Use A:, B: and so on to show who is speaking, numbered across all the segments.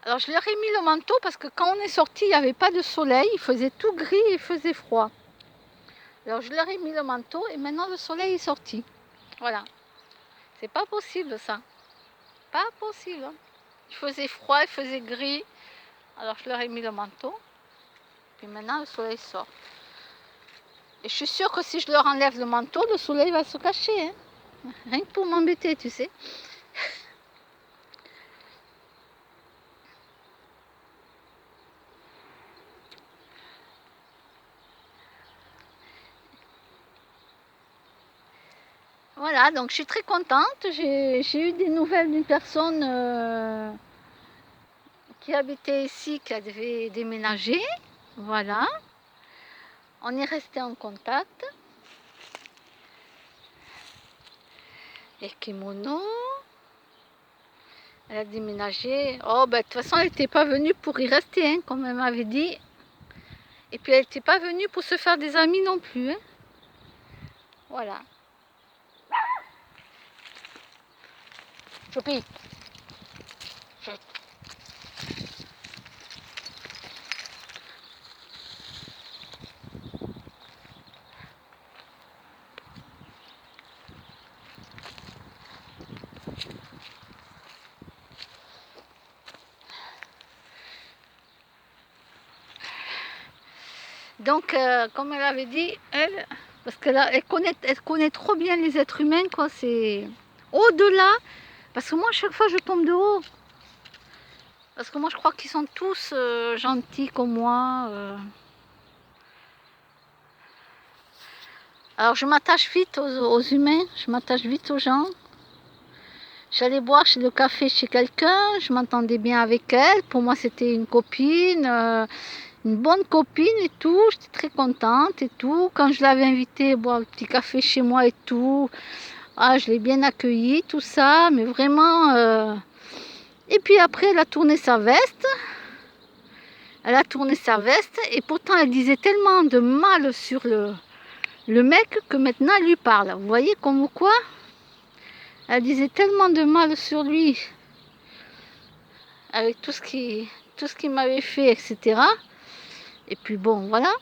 A: Alors je leur ai mis le manteau parce que quand on est sorti, il n'y avait pas de soleil, il faisait tout gris et il faisait froid. Alors je leur ai mis le manteau et maintenant le soleil est sorti. Voilà. C'est pas possible ça. Pas possible. Hein. Il faisait froid, il faisait gris. Alors je leur ai mis le manteau. Puis maintenant le soleil sort. Et je suis sûre que si je leur enlève le manteau, le soleil va se cacher. Hein. Rien que pour m'embêter, tu sais. Voilà, donc je suis très contente. J'ai eu des nouvelles d'une personne qui habitait ici, qui devait déménager. Voilà. On est resté en contact. Et kimono. Elle a déménagé. Oh, ben, de toute façon, elle n'était pas venue pour y rester, hein, comme elle m'avait dit. Et puis, elle n'était pas venue pour se faire des amis non plus. Hein. Voilà. Choupi. Donc, comme elle avait dit, elle, parce qu'elle connaît trop bien les êtres humains, quoi, c'est au-delà, parce que moi, chaque fois, je tombe de haut. Parce que moi, je crois qu'ils sont tous gentils comme moi. Alors, je m'attache vite aux humains, je m'attache vite aux gens. J'allais boire le café chez quelqu'un, je m'entendais bien avec elle. Pour moi, c'était une copine, une bonne copine et tout. J'étais très contente et tout. Quand je l'avais invitée à boire un petit café chez moi et tout, ah, je l'ai bien accueillie, tout ça. Mais vraiment... Et puis après, elle a tourné sa veste. Elle a tourné sa veste et pourtant, elle disait tellement de mal sur le mec que maintenant, elle lui parle. Vous voyez comme quoi? Elle disait tellement de mal sur lui. Avec tout ce qu'il m'avait fait, etc. Et puis bon, voilà.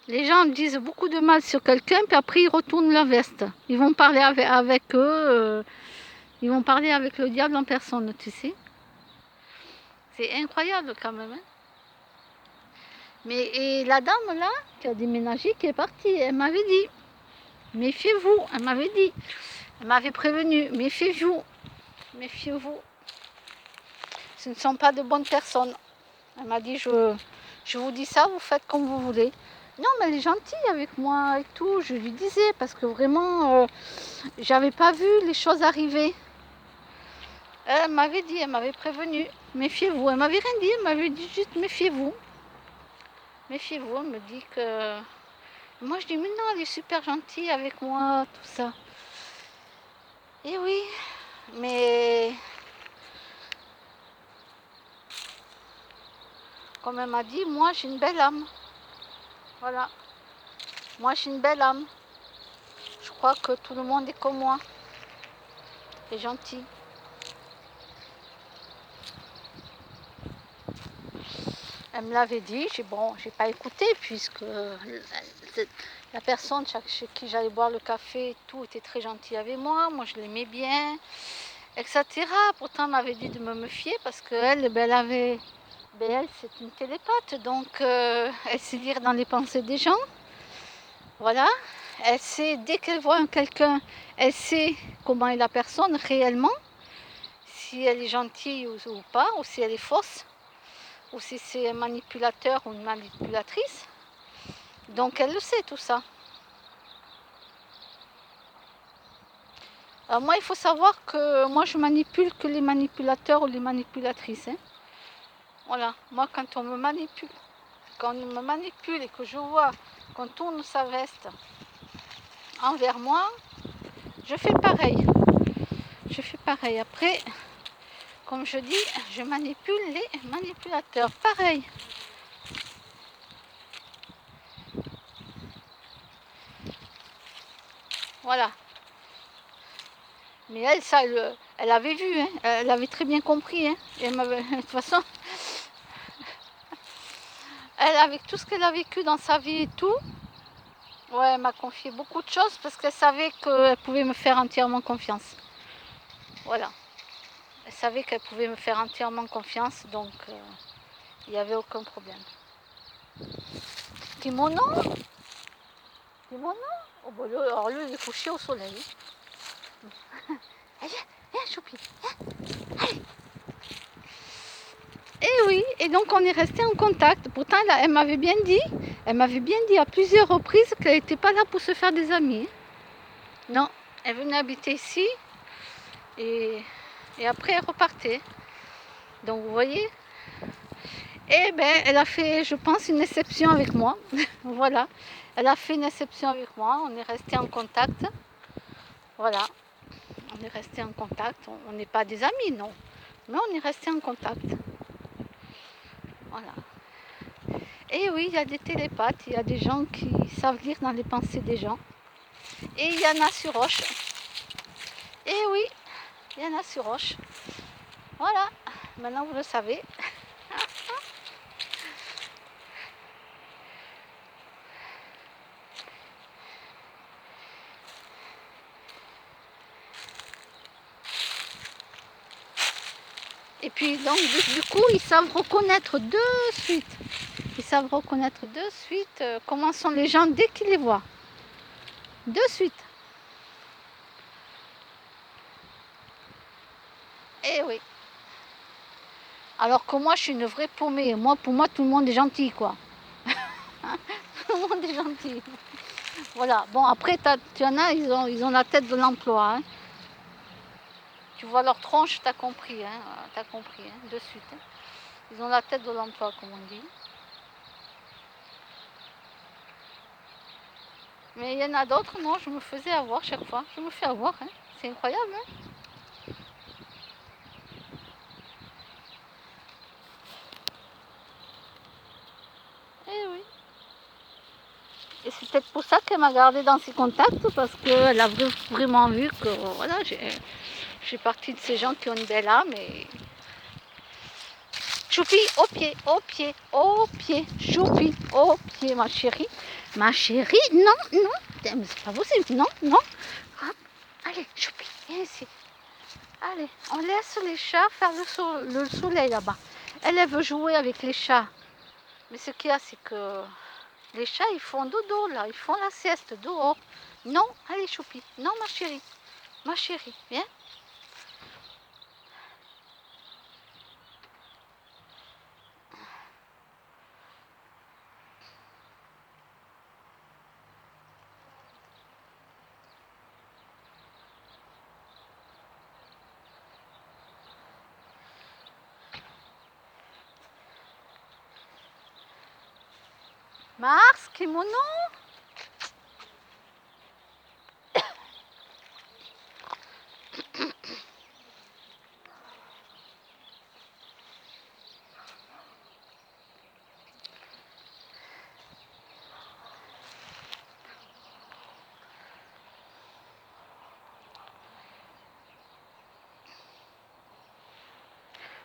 A: Les gens disent beaucoup de mal sur quelqu'un, puis après ils retournent leur veste. Ils vont parler avec eux, ils vont parler avec le diable en personne, tu sais. C'est incroyable quand même. Hein. Mais et la dame là, qui a déménagé, qui est partie, elle m'avait dit, méfiez-vous, elle m'avait dit, elle m'avait prévenu, méfiez-vous, méfiez-vous. Ce ne sont pas de bonnes personnes. Elle m'a dit, je vous dis ça, vous faites comme vous voulez. Non, mais elle est gentille avec moi et tout, je lui disais, parce que vraiment, j'avais pas vu les choses arriver. Elle m'avait dit, elle m'avait prévenu, méfiez-vous. Elle m'avait rien dit, elle m'avait dit juste méfiez-vous. Méfiez-vous, elle me dit que... Moi, je dis, mais non, elle est super gentille avec moi, tout ça. Et oui, mais... Comme elle m'a dit, moi, j'ai une belle âme. Voilà. Moi, j'ai une belle âme. Je crois que tout le monde est comme moi. Et gentil. Elle me l'avait dit, j'ai pas écouté puisque la personne chez qui j'allais boire le café, tout était très gentil avec moi je l'aimais bien, etc. Pourtant, elle m'avait dit de me méfier parce qu'elle, elle, c'est une télépathe, donc elle sait lire dans les pensées des gens. Voilà, elle sait, dès qu'elle voit quelqu'un, elle sait comment est la personne réellement, si elle est gentille ou pas, ou si elle est fausse. Ou si c'est un manipulateur ou une manipulatrice. Donc elle le sait tout ça. Alors moi il faut savoir que moi je manipule que les manipulateurs ou les manipulatrices. Hein. Voilà, moi quand on me manipule et que je vois qu'on tourne sa veste envers moi, je fais pareil. Je fais pareil. Après, comme je dis, je manipule les manipulateurs. Pareil. Voilà. Mais elle, ça, elle avait vu, hein. Elle avait très bien compris. Hein. Et de toute façon, elle, avec tout ce qu'elle a vécu dans sa vie et tout, ouais, elle m'a confié beaucoup de choses parce qu'elle savait qu'elle pouvait me faire entièrement confiance. Voilà. Elle savait qu'elle pouvait me faire entièrement confiance, donc il n'y avait aucun problème. Kimono? Kimono? Oh, bah, alors lui, il est couché au soleil. Allez, viens, Choupi, allez. Et oui, et donc on est resté en contact. Pourtant, elle m'avait bien dit à plusieurs reprises qu'elle n'était pas là pour se faire des amis. Non, elle venait habiter ici et après elle repartait. Donc vous voyez, eh ben elle a fait, je pense, une exception avec moi. Voilà, elle a fait une exception avec moi. On est resté en contact. Voilà, on est resté en contact. On n'est pas des amis, non, mais on est resté en contact. Voilà. Et oui, il y a des télépathes, il y a des gens qui savent lire dans les pensées des gens. Et il y en a sur Roche. Et oui, il y en a sur Roche. Voilà, maintenant vous le savez. Et puis donc du coup, ils savent reconnaître de suite. Ils savent reconnaître de suite comment sont les gens dès qu'ils les voient. De suite. Et oui. Alors que moi, je suis une vraie paumée. Pour moi, tout le monde est gentil, quoi. Tout le monde est gentil. Voilà. Bon, après, tu en as, ils ont la tête de l'emploi. Hein. Tu vois leur tronche, t'as compris. Hein. T'as compris, hein, de suite. Hein. Ils ont la tête de l'emploi, comme on dit. Mais il y en a d'autres, non, je me faisais avoir chaque fois. Je me fais avoir, hein. C'est incroyable, hein. Eh oui. Et c'est peut-être pour ça qu'elle m'a gardé dans ses contacts, parce qu'elle a vraiment vu que, voilà, je suis partie de ces gens qui ont une belle âme et... Choupi, au pied, au pied, au pied, Choupi, au pied, ma chérie. Ma chérie, non, non, c'est pas possible, non, non. Hop, allez, Choupi, viens ici. Allez, on laisse les chats faire le soleil là-bas. Elle veut jouer avec les chats. Mais ce qu'il y a, c'est que les chats, ils font dodo là, ils font la sieste dehors. Non, allez, Choupi, non, ma chérie, viens. Mars, kimono.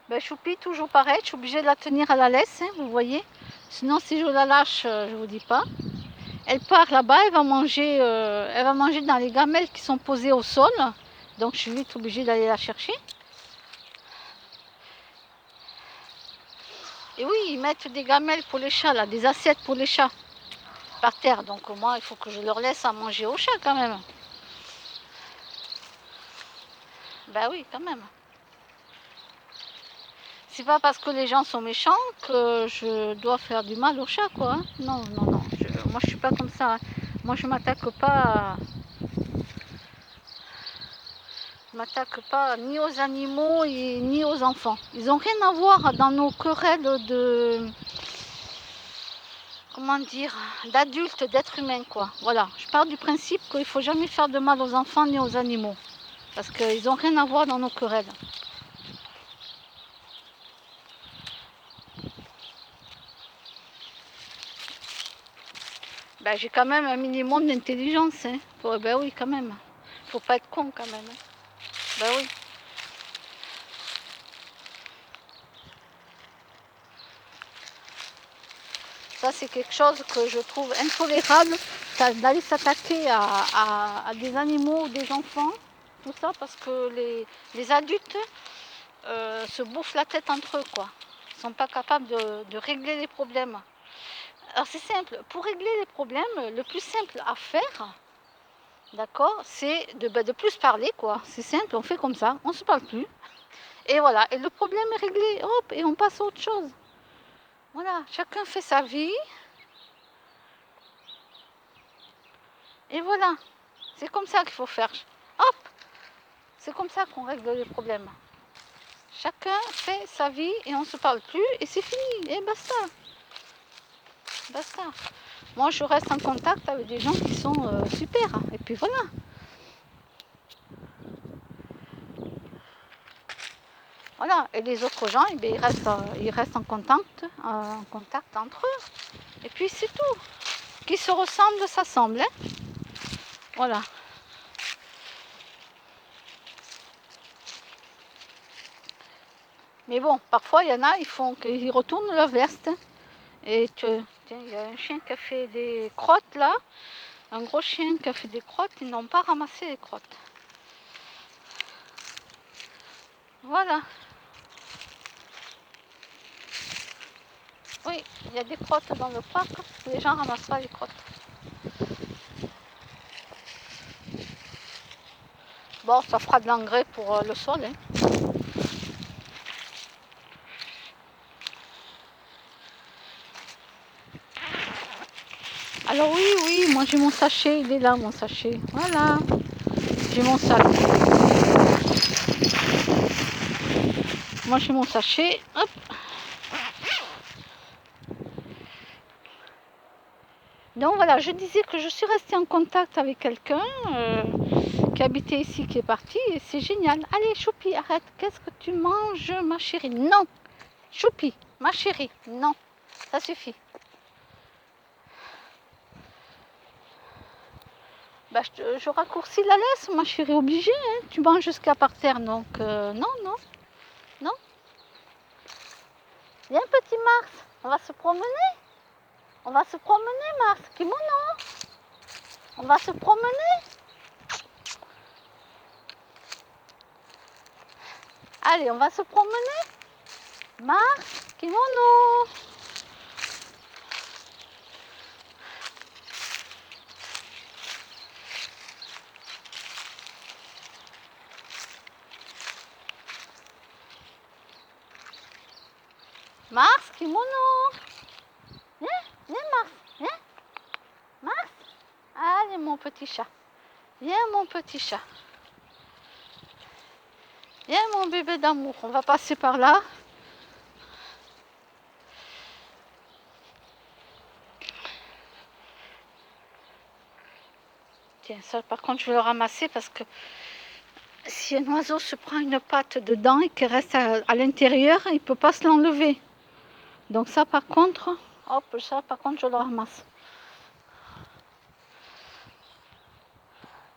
A: Ben, Choupi, toujours pareil, je suis obligée de la tenir à la laisse, hein, vous voyez. Sinon, si je la lâche, je vous dis pas. Elle part là-bas, elle va manger dans les gamelles qui sont posées au sol. Donc, je suis vite obligée d'aller la chercher. Et oui, ils mettent des gamelles pour les chats, là, des assiettes pour les chats, par terre. Donc, moi, il faut que je leur laisse à manger aux chats, quand même. Ben oui, quand même. C'est pas parce que les gens sont méchants que je dois faire du mal aux chats, quoi. Hein. Non, non, non. Moi, je suis pas comme ça. Hein. Moi, je m'attaque pas... Je m'attaque pas ni aux animaux ni aux enfants. Ils n'ont rien à voir dans nos querelles de... Comment dire, d'adultes, d'êtres humains, quoi. Voilà, je pars du principe qu'il ne faut jamais faire de mal aux enfants ni aux animaux. Parce qu'ils n'ont rien à voir dans nos querelles. Ben, j'ai quand même un minimum d'intelligence. Hein. Ben oui, quand même. Faut pas être con, quand même. Hein. Ben oui. Ça, c'est quelque chose que je trouve intolérable, d'aller s'attaquer à des animaux ou des enfants, tout ça, parce que les adultes se bouffent la tête entre eux, quoi. Ils ne sont pas capables de régler les problèmes. Alors c'est simple, pour régler les problèmes, le plus simple à faire, d'accord, c'est de plus parler, quoi. C'est simple, on fait comme ça, on ne se parle plus. Et voilà, et le problème est réglé, hop, et on passe à autre chose. Voilà, chacun fait sa vie. Et voilà, c'est comme ça qu'il faut faire. Hop, c'est comme ça qu'on règle les problèmes. Chacun fait sa vie et on ne se parle plus et c'est fini, et basta. Basta. Moi, je reste en contact avec des gens qui sont super. Et puis voilà. Voilà. Et les autres gens, eh bien, ils restent en contact entre eux. Et puis c'est tout. Qui se ressemblent, s'assemblent. Hein. Voilà. Mais bon, parfois, il y en a, ils retournent leur veste. Et tiens, il y a un chien qui a fait des crottes là. Un gros chien qui a fait des crottes, ils n'ont pas ramassé les crottes. Voilà. Oui, il y a des crottes dans le parc, les gens ne ramassent pas les crottes. Bon, ça fera de l'engrais pour le sol. Hein. Alors oui, moi j'ai mon sachet, il est là mon sachet. Voilà, j'ai mon sac. Moi j'ai mon sachet, hop. Donc voilà, je disais que je suis restée en contact avec quelqu'un qui habitait ici, qui est parti, et c'est génial. Allez, Choupi, arrête, qu'est-ce que tu manges, ma chérie? Non, Choupi, ma chérie, non, ça suffit. Bah, je raccourcis la laisse, ma chérie, obligée. Hein. Tu manges jusqu'à par terre, donc non. Viens, petit Mars, on va se promener. On va se promener, Mars. Kimono. On va se promener. Allez, on va se promener. Mars, kimono. Mars, kimono. Viens, Mars. Viens. Mars. Allez, mon petit chat. Viens, mon petit chat. Viens, mon bébé d'amour. On va passer par là. Tiens, ça, par contre, je vais le ramasser parce que si un oiseau se prend une patte dedans et qu'il reste à l'intérieur, il ne peut pas se l'enlever. Donc ça, par contre, je le ramasse.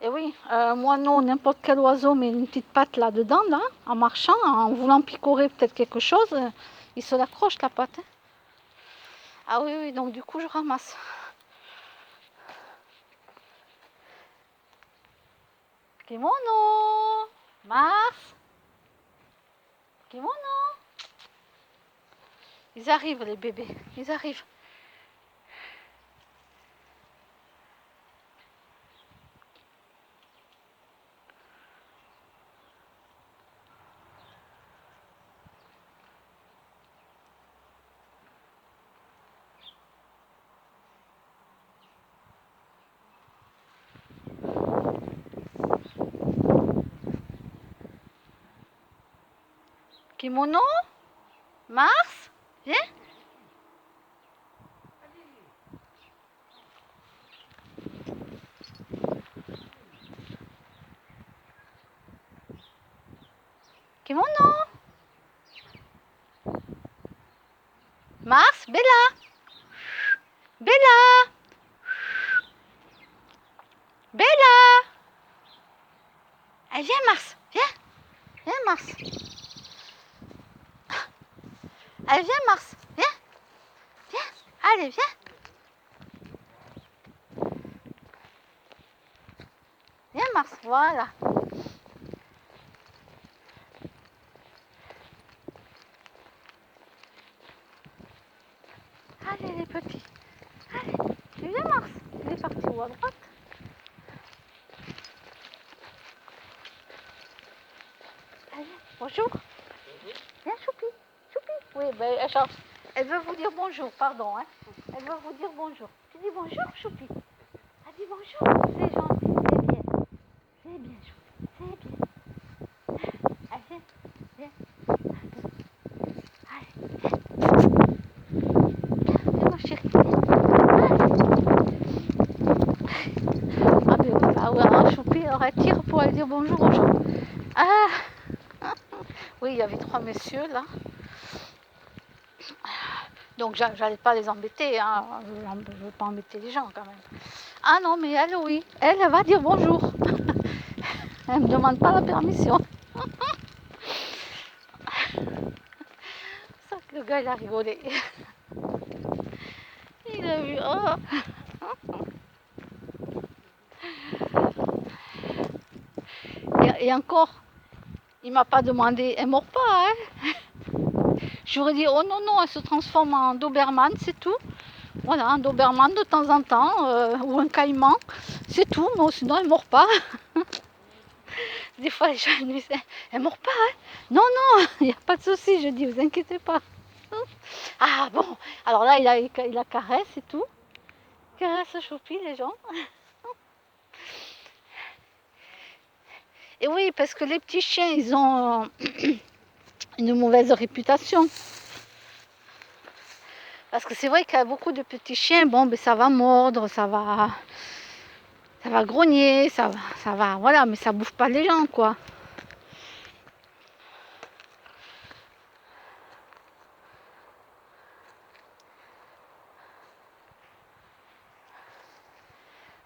A: Et oui, un moineau, n'importe quel oiseau, met une petite patte là-dedans, là, en marchant, en voulant picorer peut-être quelque chose, il se l'accroche la patte. Hein. Ah oui, donc du coup, je ramasse. Kimono, Mars, kimono. Ils arrivent, les bébés, ils arrivent. Kimono, Mars, viens. Kimono, Mars, Bella, Bella, Bella. Allez, viens, Mars, viens. Viens, Mars. Allez, viens, Mars. Viens. Viens. Allez, viens. Viens, Mars. Voilà. Allez, les petits. Allez. Viens, Mars. Il est parti où, à droite? Allez, bonjour. Viens, Choupi. Choupi. Oui, ben, elle veut vous dire bonjour, pardon. Hein. Elle veut vous dire bonjour. Tu dis bonjour, Choupi. Elle dit bonjour. C'est gentil, c'est bien. C'est bien, Choupi. C'est bien. Allez, viens. Allez, viens, ma chérie. Ah, ben oui, bah ouais, alors, Choupi, elle tire pour aller dire bonjour aux gens. Ah, oui, il y avait 3 messieurs là. Donc j'allais pas les embêter, hein. Je veux pas embêter les gens quand même. Ah non, mais elle, oui, elle va dire bonjour. Elle me demande pas la permission. Ça que le gars il a rigolé. Il a vu, oh. Et encore, il m'a pas demandé, elle mord pas, hein. J'aurais dit, oh non, non, elle se transforme en Doberman, c'est tout. Voilà, un Doberman de temps en temps, ou un caïman, c'est tout, mais sinon elle mord pas. Des fois les gens me disent, elle mord pas, hein. Non, non, il n'y a pas de souci, je dis, vous inquiétez pas. Ah bon, alors là il a caresse et tout. Caresse Choupi les gens. Et oui, parce que les petits chiens, ils ont une mauvaise réputation. Parce que c'est vrai qu'il y a beaucoup de petits chiens, bon, ben ça va mordre, ça va grogner, ça va, voilà, mais ça bouffe pas les gens, quoi.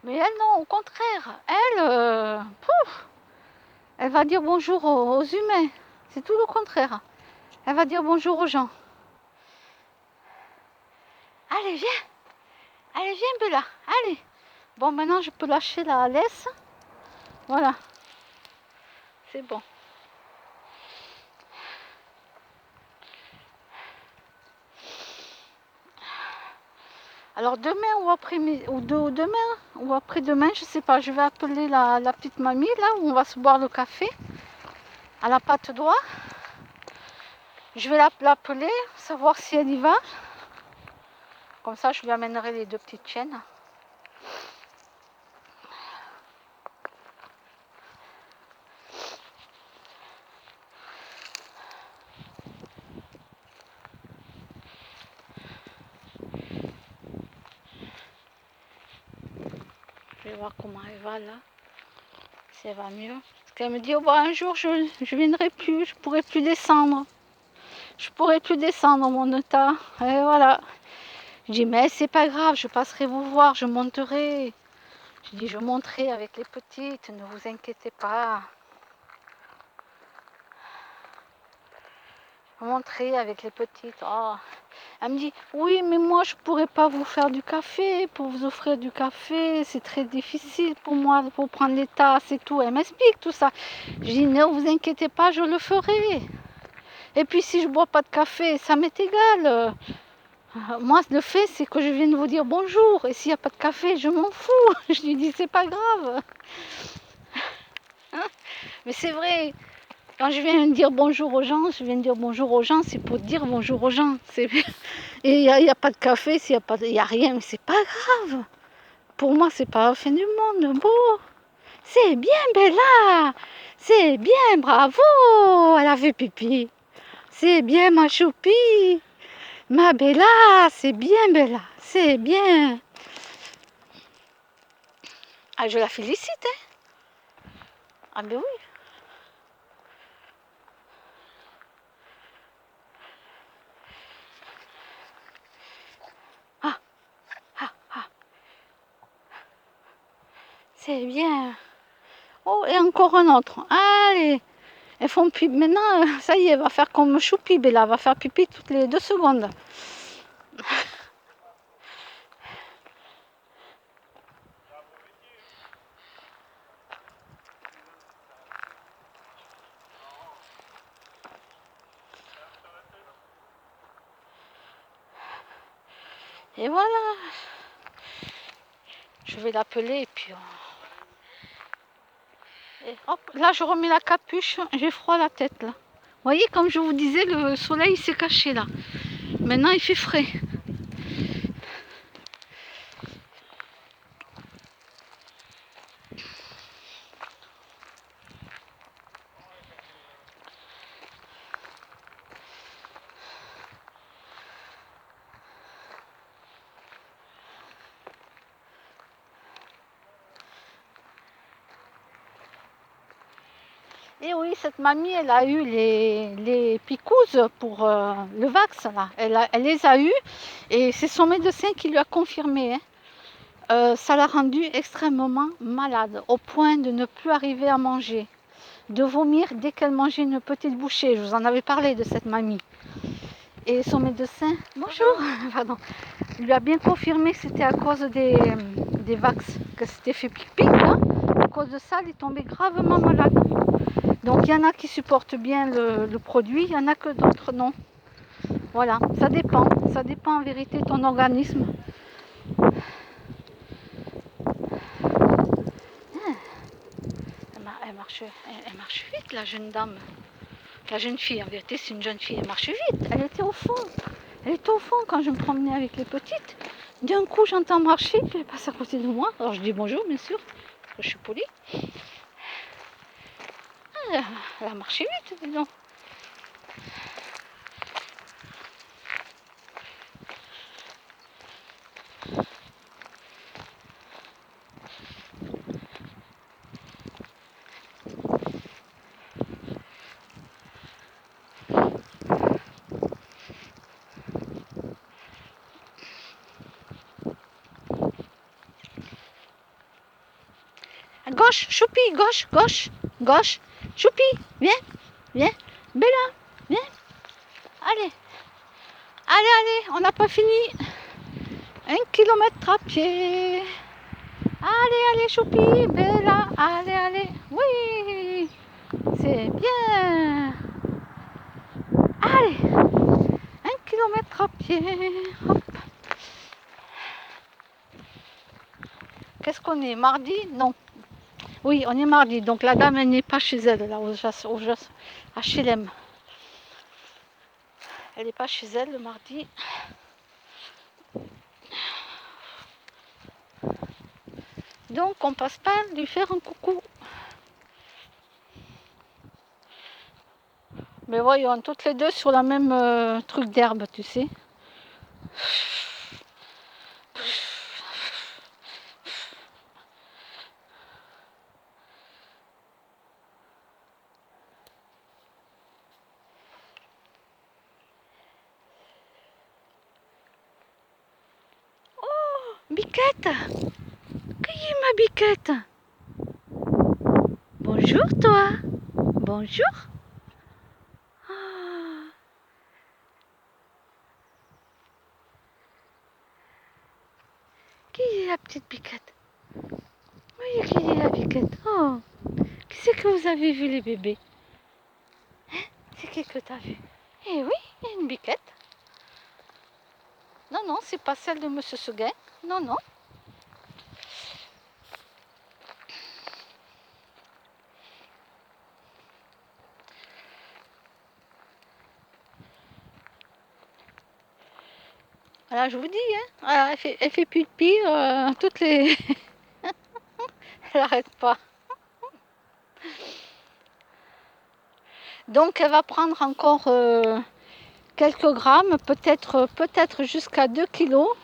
A: Mais elle, non, au contraire, elle va dire bonjour aux humains. C'est tout le contraire. Elle va dire bonjour aux gens. Allez, viens. Allez, viens, Bella. Allez. Bon, maintenant, je peux lâcher la laisse. Voilà. C'est bon. Alors, demain ou après-midi, ou demain, ou après-demain, je sais pas, je vais appeler la petite mamie, là, où on va se boire le café, à la Patte d'Oie. Je vais l'appeler, savoir si elle y va. Comme ça, je lui amènerai les 2 petites chiennes. Je vais voir comment elle va là, si elle va mieux. Parce qu'elle me dit, oh, bah, un jour je viendrai plus, je pourrai plus descendre. Je pourrai plus descendre mon état. Et voilà. Je dis, mais c'est pas grave, je passerai vous voir, je monterai. Je dis, je monterai avec les petites, ne vous inquiétez pas. Je monterai avec les petites. Oh. Elle me dit, oui, mais moi, je pourrais pas vous faire du café, pour vous offrir du café. C'est très difficile pour moi, pour prendre les tasses et tout. Elle m'explique tout ça. Je dis, ne vous inquiétez pas, je le ferai. Et puis, si je bois pas de café, ça m'est égal. Moi, le fait, c'est que je viens de vous dire bonjour. Et s'il n'y a pas de café, je m'en fous. Je lui dis, c'est pas grave. Mais c'est vrai. Quand je viens de dire bonjour aux gens, c'est pour dire bonjour aux gens. Et il n'y a pas de café, il n'y a rien, mais c'est pas grave. Pour moi, c'est pas la fin du monde. Bon, c'est bien, Bella. C'est bien, bravo. Elle a fait pipi. C'est bien, ma choupie. Ma Bella, c'est bien, Bella. C'est bien. Ah, je la félicite, hein. Ah, ben oui. Ah, ah, ah. C'est bien. Oh, et encore un autre. Allez. Elles font pipi. Maintenant, ça y est, elle va faire comme Choupi, Bella. Elle va faire pipi toutes les 2 secondes. Et voilà. Je vais l'appeler et puis... Et hop, là, je remets la capuche. J'ai froid à la tête, là. Vous voyez, comme je vous disais, le soleil s'est caché, là. Maintenant, il fait frais. Et oui, cette mamie, elle a eu les picouzes pour le vax, là. Elle les a eues et c'est son médecin qui lui a confirmé. Hein. Ça l'a rendue extrêmement malade, au point de ne plus arriver à manger, de vomir dès qu'elle mangeait une petite bouchée. Je vous en avais parlé de cette mamie. Et son médecin, bonjour, pardon, lui a bien confirmé que c'était à cause des vax, que c'était fait pipi, là. À cause de ça, elle est tombée gravement malade. Donc il y en a qui supportent bien le produit, il y en a que d'autres non. Voilà, ça dépend en vérité de ton organisme. Elle marche vite, la jeune dame. La jeune fille, en vérité c'est une jeune fille, elle marche vite. Elle était au fond. Elle était au fond quand je me promenais avec les petites. D'un coup j'entends marcher, puis elle passe à côté de moi. Alors je dis bonjour bien sûr, parce que je suis polie. Elle a marché vite, dis donc. À gauche, Choupi, gauche, gauche, gauche. Choupi, viens, viens. Bella, viens. Allez, allez, allez, on n'a pas fini. 1 kilomètre à pied. Allez, allez, Choupi, Bella, allez, allez. Oui, c'est bien. Allez, 1 kilomètre à pied. Hop. Qu'est-ce qu'on est? Mardi? Non. Oui, on est mardi. Donc la dame, elle n'est pas chez elle, là, au HLM. Elle n'est pas chez elle le mardi. Donc on passe pas lui faire un coucou. Mais voyons, toutes les deux sur la même truc d'herbe, tu sais. Biquette! Qui est ma biquette? Bonjour toi! Bonjour! Ah. Qui est la petite biquette? Oui, qui est la biquette? Oh! Qui c'est que vous avez vu les bébés? Hein? C'est qui que tu as vu? Eh oui, il y a une biquette. Non, non, c'est pas celle de Monsieur Seguin. Non, non. Voilà, je vous dis, hein, voilà, elle fait pipi toutes les... elle n'arrête pas. Donc elle va prendre encore quelques grammes, peut-être jusqu'à 2 kilos.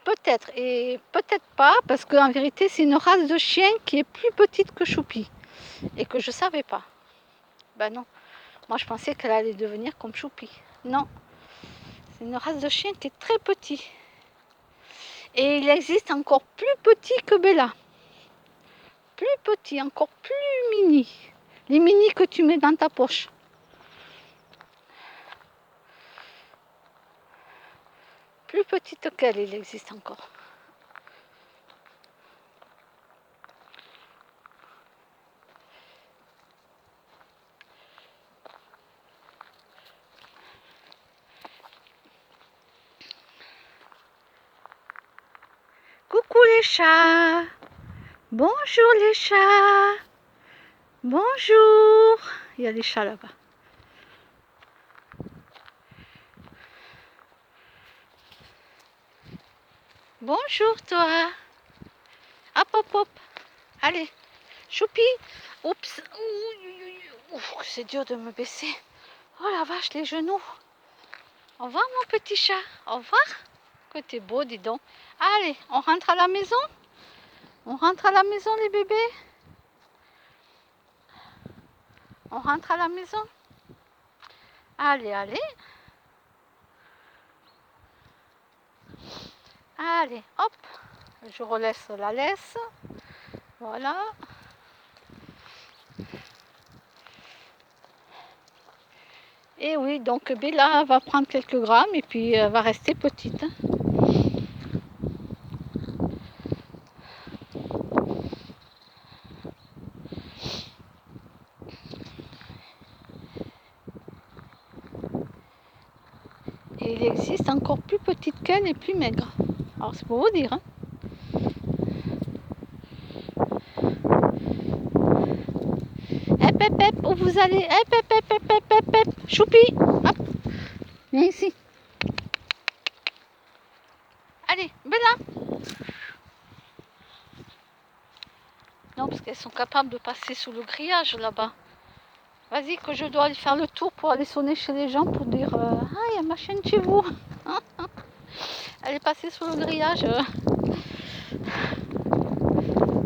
A: Peut-être, et peut-être pas, parce qu'en vérité c'est une race de chien qui est plus petite que Choupi. Et que je savais pas. Ben non, moi je pensais qu'elle allait devenir comme Choupi. Non, c'est une race de chien qui est très petit. Et il existe encore plus petit que Bella. Plus petit, encore plus mini. Les mini que tu mets dans ta poche. Plus petite qu'elle, il existe encore. Coucou les chats. Bonjour les chats. Bonjour. Il y a des chats là-bas. Bonjour toi. Hop hop hop. Allez. Choupi. Oups. C'est dur de me baisser. Oh la vache, les genoux. Au revoir mon petit chat. Au revoir. Que t'es beau, dis donc. Allez, on rentre à la maison. On rentre à la maison les bébés. On rentre à la maison. Allez, allez. Allez, hop. Je relaisse la laisse. Voilà. Et oui, donc Bella va prendre quelques grammes et puis va rester petite. Et il existe encore plus petite qu'elle et plus maigre. Alors c'est pour vous dire. Hein. Hep, hep, hep, où vous allez? Hep, hep, hep, hep, hep, hep, hep. Choupi, hop. Viens ici. Allez, Bella. Non, parce qu'elles sont capables de passer sous le grillage là-bas. Vas-y, que je dois aller faire le tour pour aller sonner chez les gens pour dire ah, il y a ma chaîne chez vous. Elle est passée sous le grillage.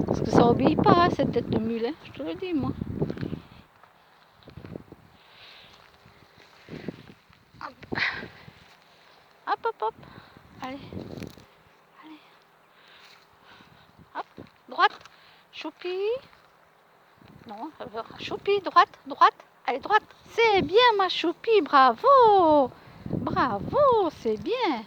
A: Parce que ça obéit pas, cette tête de mule, hein, je te le dis, moi. Hop, hop, hop, hop. Allez, allez. Hop, droite. Choupi. Non, choupi, droite, droite. Allez, droite. C'est bien, ma choupi, bravo. Bravo, c'est bien.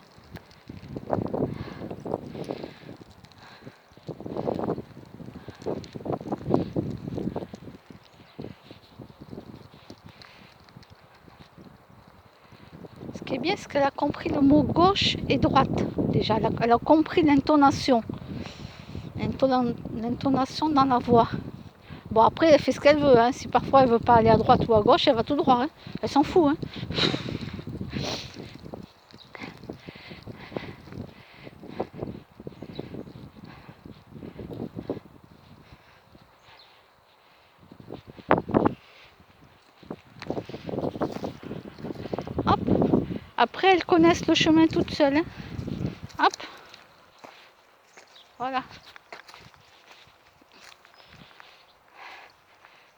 A: Ce qui est bien, c'est qu'elle a compris le mot gauche et droite. Déjà, elle a compris l'intonation. L'intonation dans la voix. Bon, après, elle fait ce qu'elle veut. Hein. Si parfois elle veut pas aller à droite ou à gauche, elle va tout droit. Hein. Elle s'en fout. Hein. Hop. Après, elles connaissent le chemin toutes seules. Hein. Hop. Voilà.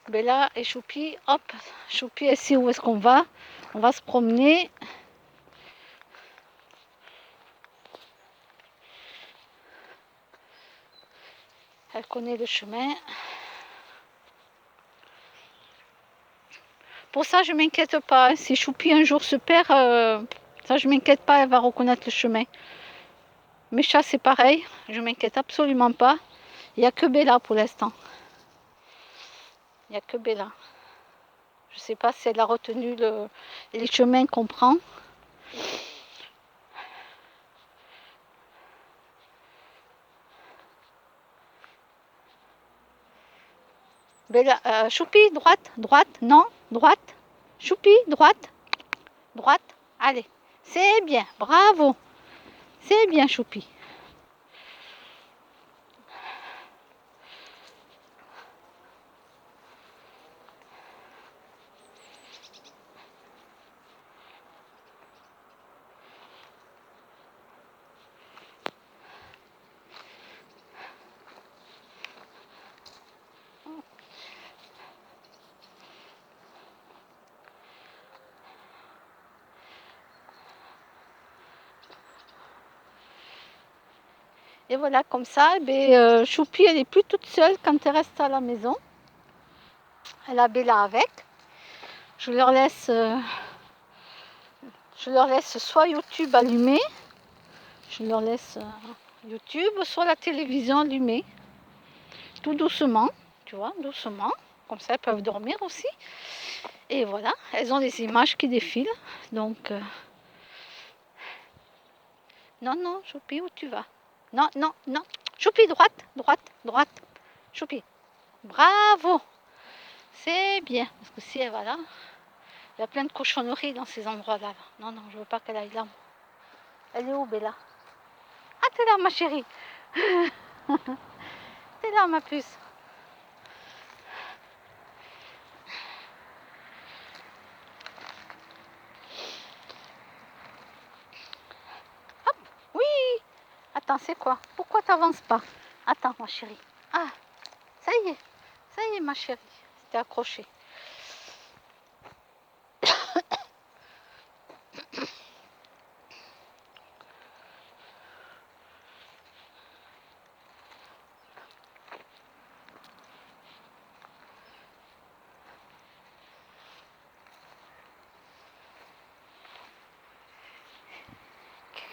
A: Bella et Choupi, hop. Choupi, elle sait où est-ce qu'on va. On va se promener. Elle connaît le chemin. Pour ça, je ne m'inquiète pas. Si Choupi un jour se perd, ça, je ne m'inquiète pas, elle va reconnaître le chemin. Mes chats, c'est pareil. Je ne m'inquiète absolument pas. Il n'y a que Bella pour l'instant. Il n'y a que Bella. Je ne sais pas si elle a retenu les chemins qu'on prend. Bella, Choupi, droite, droite, non, droite. Choupi, droite, droite. Allez, c'est bien, bravo. C'est bien, Choupi. Et voilà, comme ça, Choupi, elle n'est plus toute seule quand elle reste à la maison. Elle a Bella avec. Je leur laisse soit YouTube allumé, je leur laisse YouTube, soit la télévision allumée, tout doucement, tu vois, doucement, comme ça elles peuvent dormir aussi. Et voilà, elles ont des images qui défilent, donc... Non, non, Choupi, où tu vas? Non, non, non, Choupi, droite, droite, droite, Choupi, bravo, c'est bien, parce que si elle va là, il y a plein de cochonneries dans ces endroits-là. Non, non, je veux pas qu'elle aille là. Elle est où, Bella? Ah, t'es là, ma chérie. T'es là, ma puce. Hop, oui. Attends, c'est quoi? Pourquoi t'avances pas? Attends, ma chérie. Ah, ça y est, ma chérie. C'était accroché.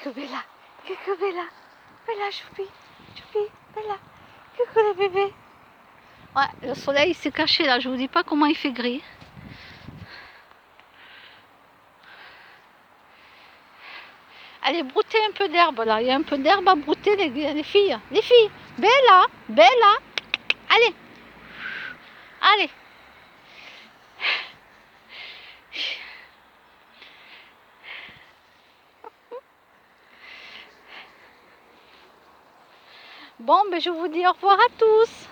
A: Coucou Bella, coucou Bella, Bella Choupi, Choupi, Bella, coucou les bébés. Ouais, le soleil s'est caché là, je vous dis pas comment il fait gris. Allez, broutez un peu d'herbe là, il y a un peu d'herbe à brouter les filles. Les filles, Bella, Bella, allez, allez. Bon, ben je vous dis au revoir à tous.